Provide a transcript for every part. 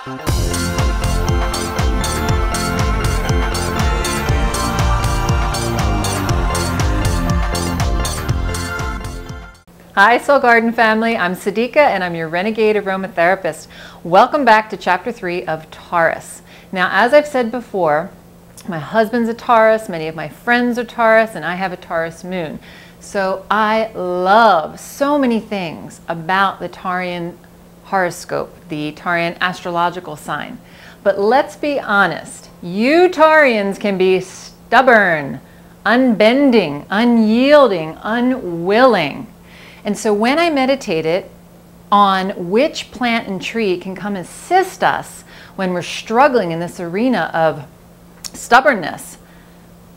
Hi Soul Garden family, I'm Siddiqa and I'm your Renegade aromatherapist. Welcome back to chapter 3 of Taurus. Now, as I've said before, my husband's a Taurus, many of my friends are Taurus, and I have a Taurus moon. So I love so many things about the Taurian horoscope, the Taurian astrological sign. But let's be honest, you Taurians can be stubborn, unbending, unyielding, unwilling. And so when I meditated on which plant and tree can come assist us when we're struggling in this arena of stubbornness,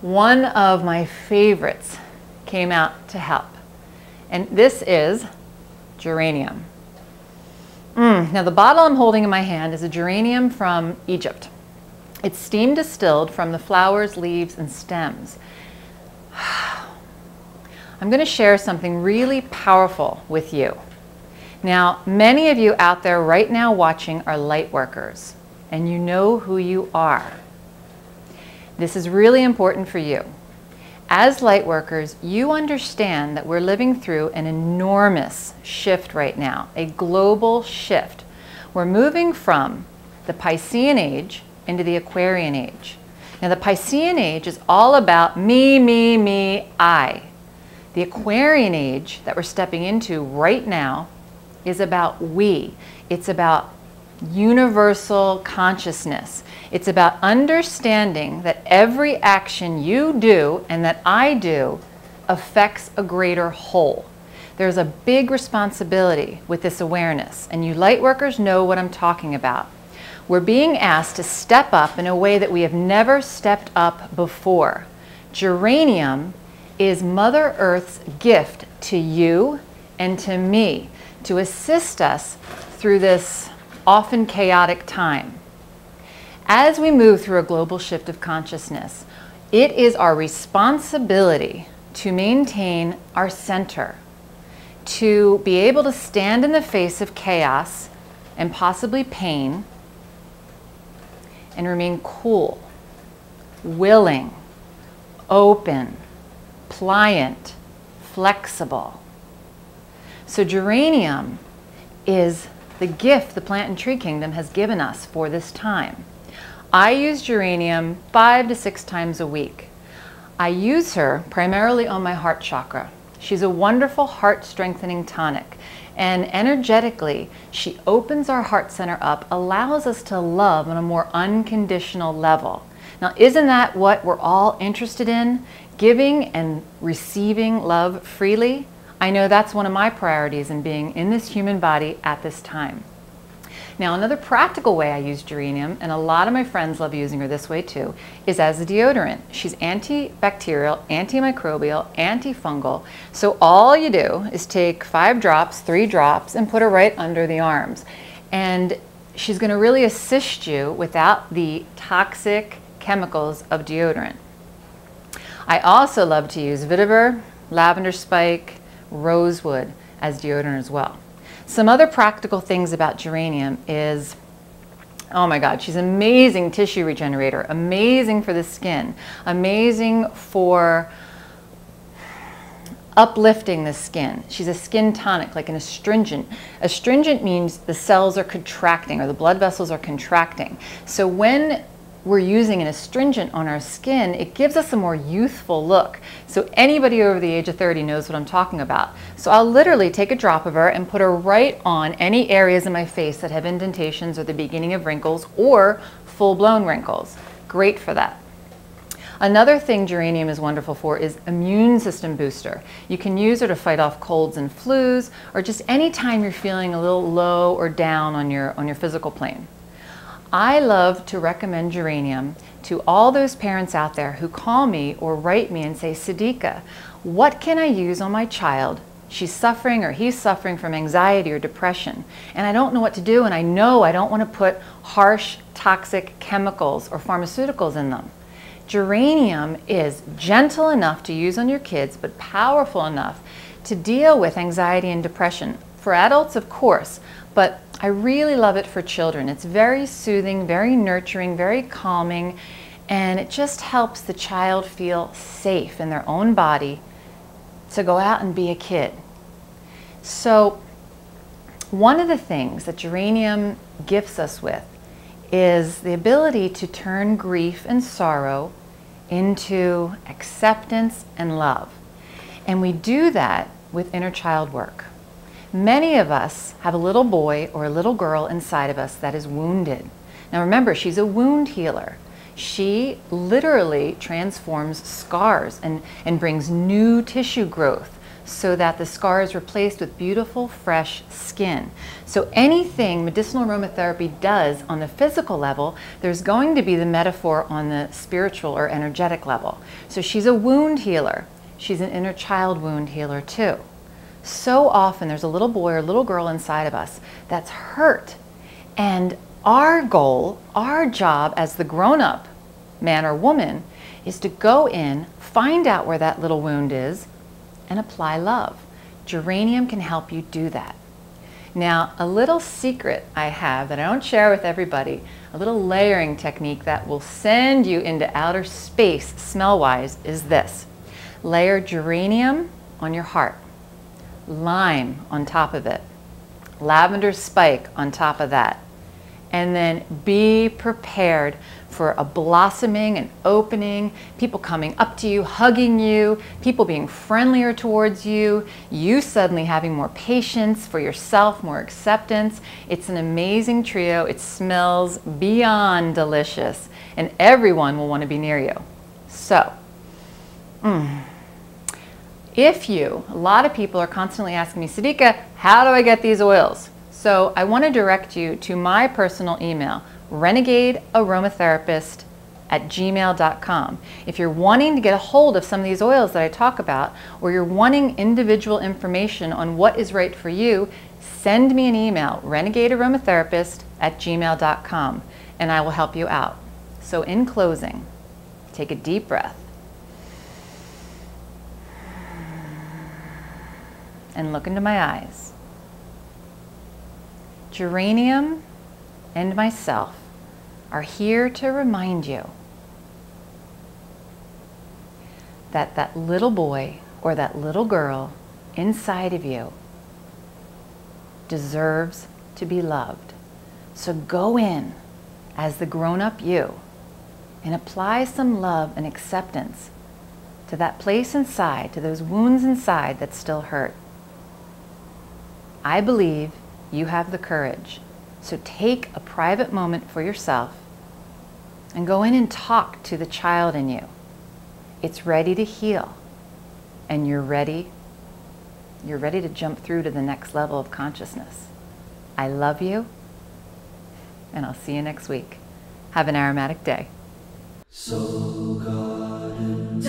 one of my favorites came out to help. And this is geranium. Now the bottle I'm holding in my hand is a geranium from Egypt. It's steam distilled from the flowers, leaves, and stems. I'm going to share something really powerful with you. Now, many of you out there right now watching are light workers, and you know who you are. This is really important for you. As light workers, you understand that we're living through an enormous shift right now, a global shift. We're moving from the Piscean age into the Aquarian age. Now, the Piscean age is all about me, I. The Aquarian age that we're stepping into right now is about we. It's about universal consciousness. It's about understanding that every action you do and that I do affects a greater whole. There's a big responsibility with this awareness, and you light workers know what I'm talking about. We're being asked to step up in a way that we have never stepped up before. Geranium is Mother Earth's gift to you and to me to assist us through this often chaotic time. As we move through a global shift of consciousness, it is our responsibility to maintain our center, to be able to stand in the face of chaos and possibly pain and remain cool, willing, open, pliant, flexible. So geranium is the gift the plant and tree kingdom has given us for this time. I use geranium 5 to 6 times a week. I use her primarily on my heart chakra. She's a wonderful heart strengthening tonic, and energetically she opens our heart center up, allows us to love on a more unconditional level. Now, isn't that what we're all interested in? Giving and receiving love freely? I know that's one of my priorities in being in this human body at this time. Now, another practical way I use geranium, and a lot of my friends love using her this way too, is as a deodorant. She's antibacterial, antimicrobial, antifungal. So all you do is take 5 drops, 3 drops, and put her right under the arms. And she's going to really assist you without the toxic chemicals of deodorant. I also love to use vetiver, lavender spike, rosewood as deodorant as well. Some other practical things about geranium is, oh my God, she's an amazing tissue regenerator, amazing for the skin, amazing for uplifting the skin. She's a skin tonic, like an astringent. Astringent means the cells are contracting or the blood vessels are contracting. So when we're using an astringent on our skin, it gives us a more youthful look. So anybody over the age of 30 knows what I'm talking about. So I'll literally take a drop of her and put her right on any areas in my face that have indentations or the beginning of wrinkles or full-blown wrinkles. Great for that. Another thing geranium is wonderful for is immune system booster. You can use her to fight off colds and flus, or just anytime you're feeling a little low or down on your physical plane. I love to recommend geranium to all those parents out there who call me or write me and say, Siddiqa, what can I use on my child? She's suffering or he's suffering from anxiety or depression, and I don't know what to do, and I know I don't want to put harsh, toxic chemicals or pharmaceuticals in them. Geranium is gentle enough to use on your kids, but powerful enough to deal with anxiety and depression. For adults, of course, but I really love it for children. It's very soothing, very nurturing, very calming, and it just helps the child feel safe in their own body to go out and be a kid. So one of the things that geranium gifts us with is the ability to turn grief and sorrow into acceptance and love. And we do that with inner child work. Many of us have a little boy or a little girl inside of us that is wounded. Now remember, she's a wound healer. She literally transforms scars and brings new tissue growth so that the scar is replaced with beautiful, fresh skin. So anything medicinal aromatherapy does on the physical level, there's going to be the metaphor on the spiritual or energetic level. So she's a wound healer. She's an inner child wound healer too. So often there's a little boy or little girl inside of us that's hurt. And our goal, our job as the grown-up man or woman is to go in, find out where that little wound is, and apply love. Geranium can help you do that. Now, a little secret I have that I don't share with everybody, a little layering technique that will send you into outer space smell-wise is this. Layer geranium on your heart, lime on top of it, lavender spike on top of that, and then be prepared for a blossoming and opening, people coming up to you, hugging you, people being friendlier towards you, you suddenly having more patience for yourself, more acceptance. It's an amazing trio. It smells beyond delicious, and everyone will want to be near you. So, if you, a lot of people are constantly asking me, Siddiqa, how do I get these oils? So I want to direct you to my personal email, renegadearomatherapist@gmail.com. If you're wanting to get a hold of some of these oils that I talk about, or you're wanting individual information on what is right for you, send me an email, renegadearomatherapist@gmail.com, and I will help you out. So in closing, take a deep breath and look into my eyes. Geranium and myself are here to remind you that that little boy or that little girl inside of you deserves to be loved. So go in as the grown-up you and apply some love and acceptance to that place inside, to those wounds inside that still hurt. I believe you have the courage. So take a private moment for yourself and go in and talk to the child in you. It's ready to heal, and you're ready to jump through to the next level of consciousness. I love you, and I'll see you next week. Have an aromatic day. So God